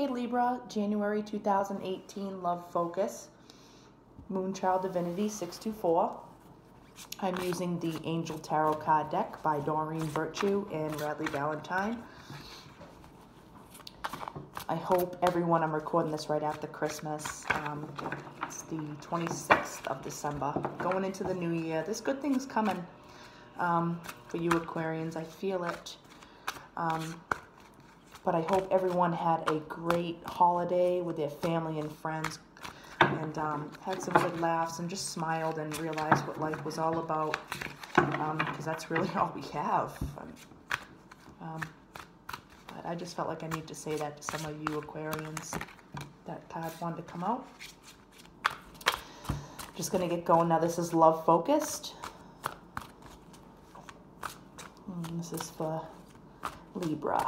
Hey Libra, January 2018, Love Focus, Moonchild Divinity 624. I'm using the Angel Tarot card deck by Doreen Virtue and Radley Valentine. I hope everyone, I'm recording this right after Christmas. It's the 26th of December, going into the new year. There's good things coming for you Aquarians. I feel it. But I hope everyone had a great holiday with their family and friends and had some good laughs and just smiled and realized what life was all about, because that's really all we have. But I just felt like I need to say that to some of you Aquarians. That card wanted to come out. Just going to get going now. This is Love Focused. And this is for Libra.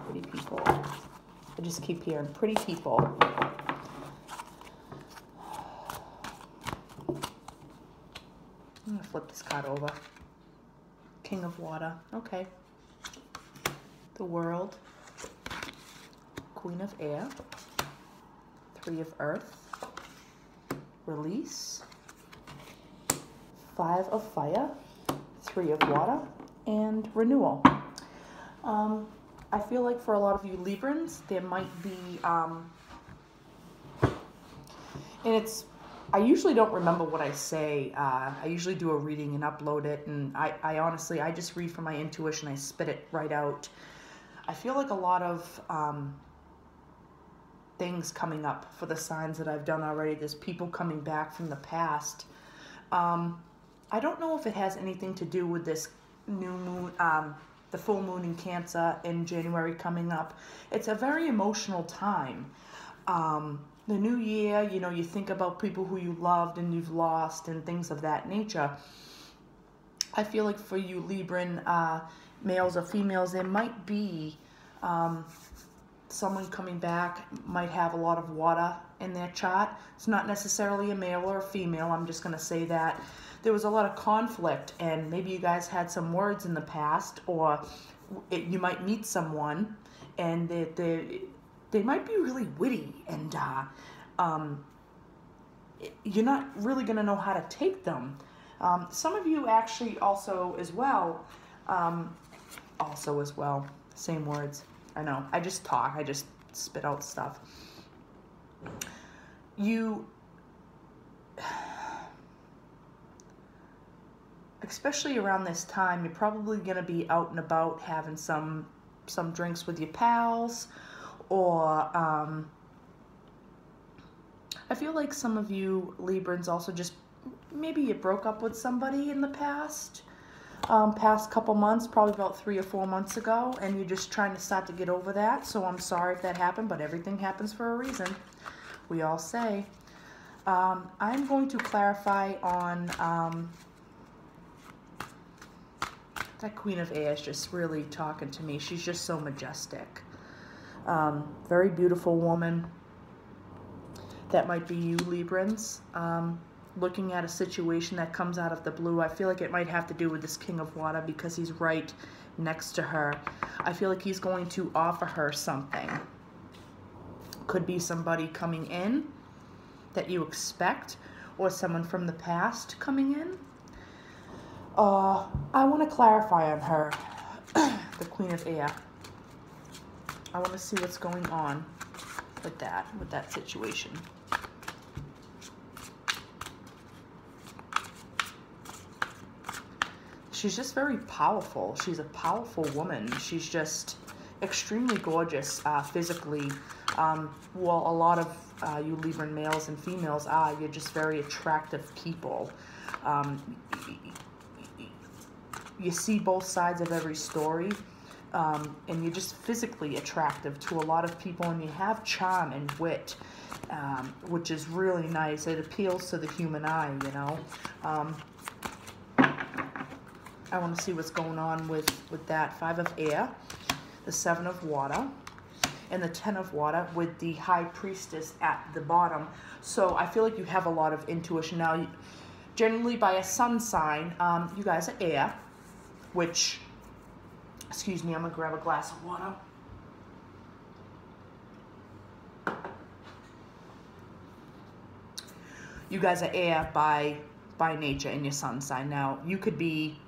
Pretty people. I just keep hearing pretty people. I'm going to flip this card over. King of Water. Okay. The World. Queen of Air. Three of Earth. Release. Five of Fire. Three of Water. And Renewal. I feel like for a lot of you Librans, there might be, and I usually don't remember what I say. I usually do a reading and upload it, and I honestly, I just read from my intuition. I spit it right out. I feel like a lot of things coming up for the signs that I've done already. There's people coming back from the past. I don't know if it has anything to do with this new moon, the full moon in Cancer in January coming up. It's a very emotional time. The new year, you know, you think about people who you loved and you've lost and things of that nature. I feel like for you Libran, males or females, there might be someone coming back, might have a lot of water in their chart. It's not necessarily a male or a female. I'm just going to say that there was a lot of conflict, and maybe you guys had some words in the past, or you might meet someone and they might be really witty, and you're not really going to know how to take them. Some of you actually also as well, same words. I know, I just talk, I just spit out stuff. Especially around this time, you're probably going to be out and about having some drinks with your pals, or I feel like some of you Librans also just, maybe you broke up with somebody in the past couple months, probably about 3 or 4 months ago, and you're just trying to start to get over that. So I'm sorry if that happened, but everything happens for a reason, we all say. I'm going to clarify on that Queen of Air is just really talking to me. She's just so majestic. Very beautiful woman. That might be you Librans. Looking at a situation that comes out of the blue. I feel like it might have to do with this King of Water because he's right next to her. I feel like he's going to offer her something. Could be somebody coming in that you expect, or someone from the past coming in. I want to clarify on her, the Queen of Air. I want to see what's going on with that situation. She's just very powerful. She's a powerful woman. She's just extremely gorgeous physically. Well, a lot of you Libran males and females are. You're just very attractive people. You see both sides of every story, and you're just physically attractive to a lot of people, and you have charm and wit, which is really nice. It appeals to the human eye, you know. I want to see what's going on with that. 5 of Air, the 7 of Water, and the 10 of Water with the High Priestess at the bottom. So I feel like you have a lot of intuition. Now, generally by a sun sign. You guys are air, which, excuse me, I'm going to grab a glass of water. You guys are air by nature in your sun sign. Now, you could be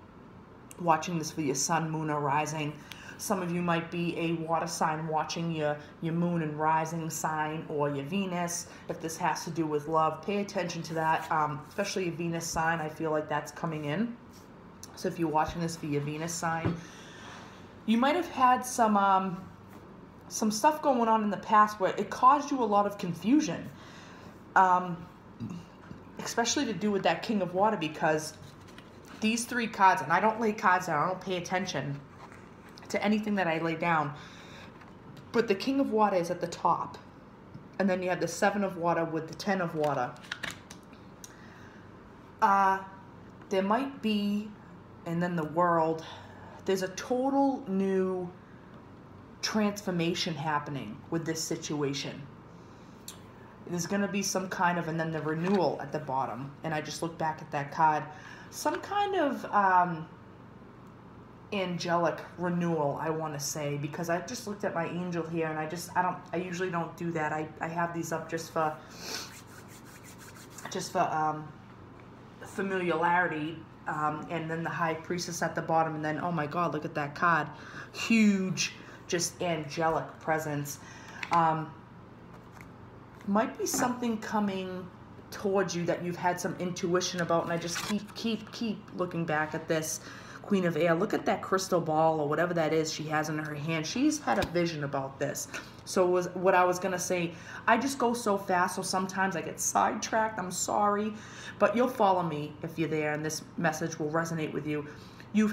watching this for your sun, moon, or rising. Some of you might be a water sign watching your moon and rising sign, or your Venus. If this has to do with love, pay attention to that, especially your Venus sign. I feel like that's coming in. So if you're watching this for your Venus sign, you might have had some stuff going on in the past where it caused you a lot of confusion, especially to do with that King of Water, because these three cards, and I don't lay cards down, I don't pay attention to anything that I lay down, but the King of Water is at the top, and then you have the 7 of Water with the 10 of Water. There might be, and then the World, there's a total new transformation happening with this situation. There's going to be some kind of, and then the renewal at the bottom, and I just look back at that card, some kind of angelic renewal, I want to say, because I just looked at my angel here, and I usually don't do that. I have these up just for familiarity, and then the High Priestess at the bottom, and then, oh my God, look at that card. Huge, just angelic presence. Might be something coming towards you that you've had some intuition about, and I just keep looking back at this Queen of Air. Look at that crystal ball or whatever that is she has in her hand. She's had a vision about this. So what I was gonna say, I just go so fast, so sometimes I get sidetracked. I'm sorry, but you'll follow me if you're there, and this message will resonate with you. You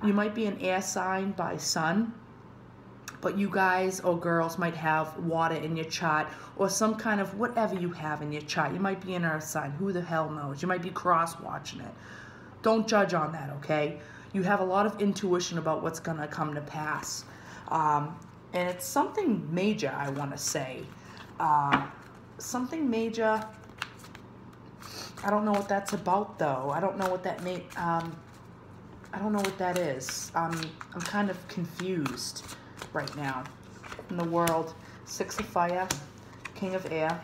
might be an air sign by sun, but you guys or girls might have water in your chart, or some kind of whatever you have in your chart. You might be an earth sign. Who the hell knows? You might be cross-watching it. Don't judge on that, okay? You have a lot of intuition about what's going to come to pass. And it's something major, I want to say. Something major. I don't know what that's about, though. I don't know what that I don't know what that is. I'm kind of confused right now. In the World, 6 of Fire, King of Air,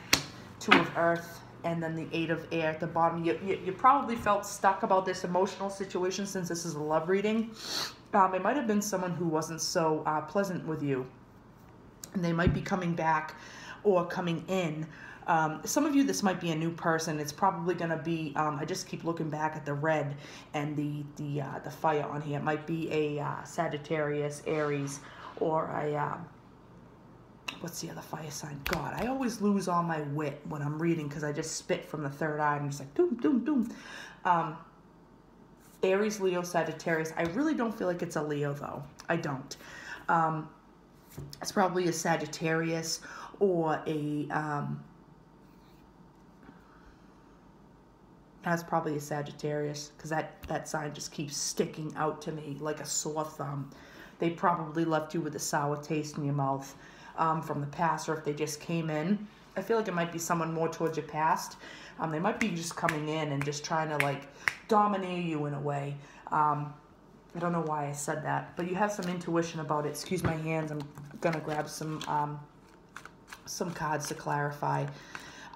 2 of Earth, and then the 8 of Air at the bottom. You probably felt stuck about this emotional situation, since this is a love reading. It might have been someone who wasn't so pleasant with you, and they might be coming back or coming in. Some of you, this might be a new person. It's probably going to be, I just keep looking back at the red and the fire on here. It might be a Sagittarius, Aries, or a, what's the other fire sign? God, I always lose all my wit when I'm reading, because I just spit from the third eye and just like doom, doom, doom. Aries, Leo, Sagittarius. I really don't feel like it's a Leo, though. I don't. It's probably a Sagittarius or a, that's probably a Sagittarius, because that sign just keeps sticking out to me like a sore thumb. They probably left you with a sour taste in your mouth from the past, or if they just came in. I feel like it might be someone more towards your past. They might be just coming in and just trying to like dominate you in a way. I don't know why I said that, but you have some intuition about it. Excuse my hands. I'm gonna grab some cards to clarify.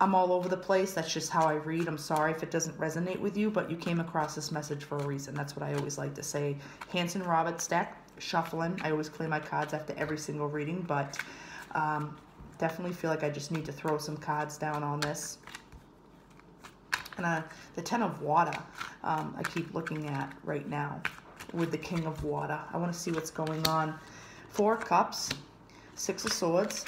I'm all over the place. That's just how I read. I'm sorry if it doesn't resonate with you, but you came across this message for a reason. That's what I always like to say. Hanson Roberts deck, shuffling. I always play my cards after every single reading, but definitely feel like I just need to throw some cards down on this. And the 10 of Water, I keep looking at right now with the King of Water. I want to see what's going on. 4 of Cups, 6 of Swords,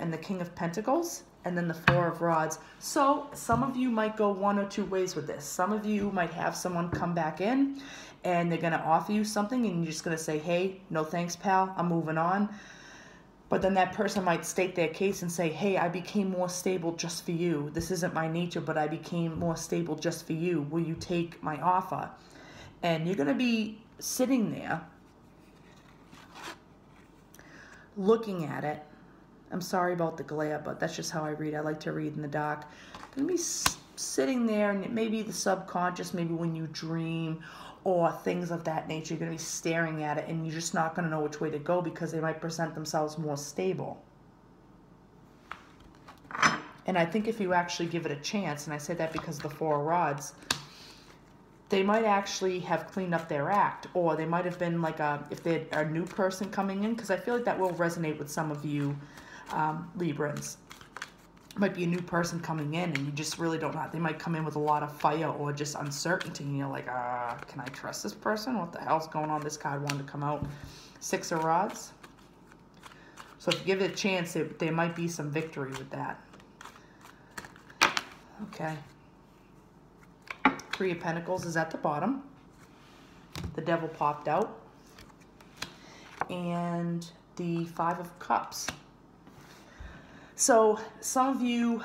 and the King of Pentacles, and then the 4 of Rods. So some of you might go one or two ways with this. Some of you might have someone come back in, and they're going to offer you something, and you're just going to say, hey, no thanks, pal, I'm moving on. But then that person might state their case and say, hey, I became more stable just for you. This isn't my nature, but I became more stable just for you. Will you take my offer? And you're going to be sitting there looking at it. I'm sorry about the glare, but that's just how I read. I like to read in the dark. I'm going to be sitting there, and maybe the subconscious, maybe when you dream or things of that nature, you're going to be staring at it, and you're just not going to know which way to go because they might present themselves more stable. And I think if you actually give it a chance, and I say that because of the Four of Rods, they might actually have cleaned up their act, or they might have been like if they're a new person coming in, because I feel like that will resonate with some of you Librans. Might be a new person coming in, and you just really don't know. They might come in with a lot of fire or just uncertainty, and you're like, can I trust this person? What the hell's going on? This card wanted to come out. Six of Rods. So if you give it a chance, there might be some victory with that. Okay. Three of Pentacles is at the bottom. The Devil popped out. And the Five of Cups. So some of you,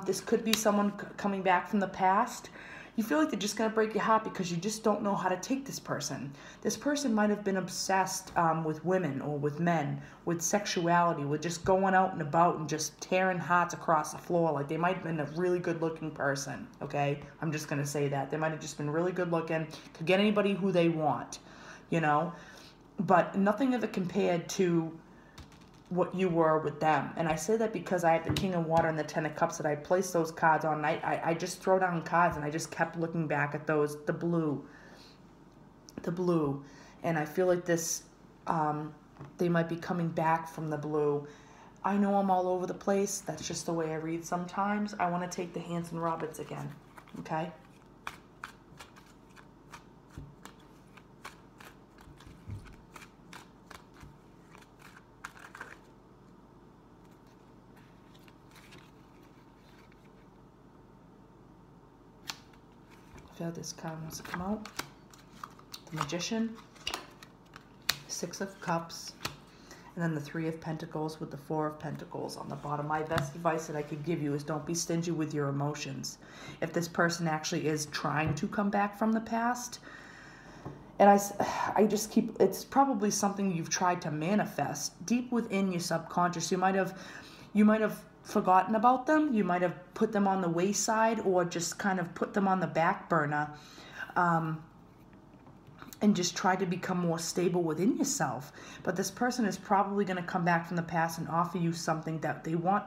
this could be someone coming back from the past. You feel like they're just going to break your heart because you just don't know how to take this person. This person might have been obsessed with women or with men, with sexuality, with just going out and about and just tearing hearts across the floor. Like, they might have been a really good looking person, okay? I'm just going to say that. They might have just been really good looking, could get anybody who they want, you know? But nothing of it compared to what you were with them. And I say that because I have the King of Water and the Ten of Cups that I placed those cards on. I just throw down cards, and I just kept looking back at those, the blue. And I feel like this, they might be coming back from the blue. I know I'm all over the place. That's just the way I read sometimes. I want to take the Hanson Roberts again, okay? I feel like this card wants to come out. The Magician, Six of Cups, and then the Three of Pentacles with the Four of Pentacles on the bottom. My best advice that I could give you is don't be stingy with your emotions. If this person actually is trying to come back from the past, and I just keep, it's probably something you've tried to manifest deep within your subconscious. You might have forgotten about them. You might have put them on the wayside, or just kind of put them on the back burner, and just try to become more stable within yourself. But this person is probably going to come back from the past and offer you something that they want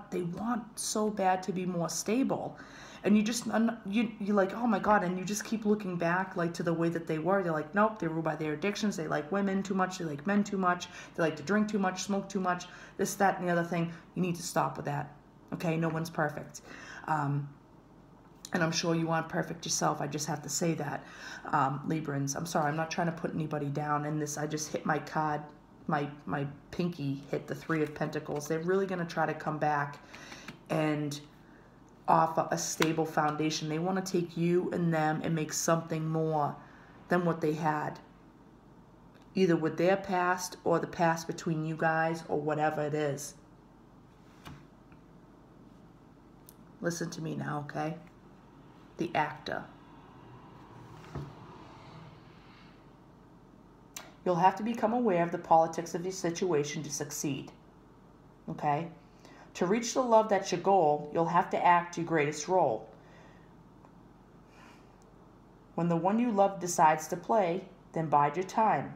so bad to be more stable. And you just, you're like, oh my God, and you just keep looking back like to the way that they were. They're like, nope, they're ruled by their addictions. They like women too much. They like men too much. They like to drink too much, smoke too much, this, that, and the other thing. You need to stop with that. Okay, no one's perfect. And I'm sure you aren't perfect yourself. I just have to say that. Librans, I'm sorry, I'm not trying to put anybody down in this. I just hit my card, my pinky hit the Three of Pentacles. They're really going to try to come back and offer a stable foundation. They want to take you and them and make something more than what they had, either with their past or the past between you guys or whatever it is. Listen to me now, okay? The Actor. You'll have to become aware of the politics of your situation to succeed, okay? To reach the love that's your goal, you'll have to act your greatest role. When the one you love decides to play, then bide your time.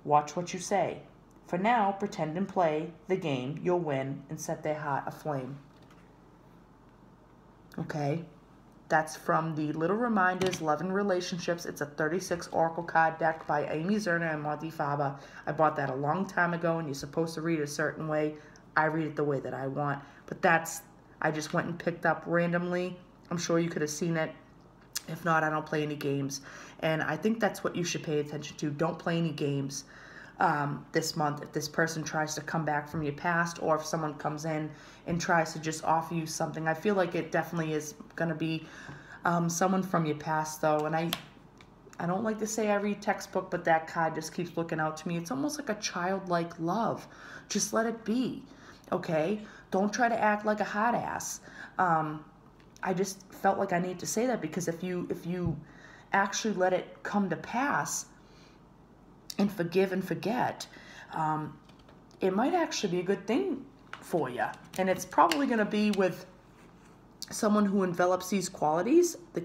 Watch what you say. For now, pretend and play the game. You'll win and set their heart aflame. Okay, that's from the Little Reminders, Love and Relationships. It's a 36 Oracle card deck by Amy Zerner and Monty Faba. I bought that a long time ago, and you're supposed to read it a certain way. I read it the way that I want. But that's, I just went and picked up randomly. I'm sure you could have seen it. If not, I don't play any games. And I think that's what you should pay attention to. Don't play any games this month if this person tries to come back from your past, or if someone comes in and tries to just offer you something. I feel like it definitely is going to be someone from your past, though. And I don't like to say I read textbook, but that card just keeps looking out to me. It's almost like a childlike love. Just let it be, okay? Don't try to act like a hot ass. I just felt like I need to say that, because if you actually let it come to pass and forgive and forget, it might actually be a good thing for you. And it's probably going to be with someone who envelops these qualities, the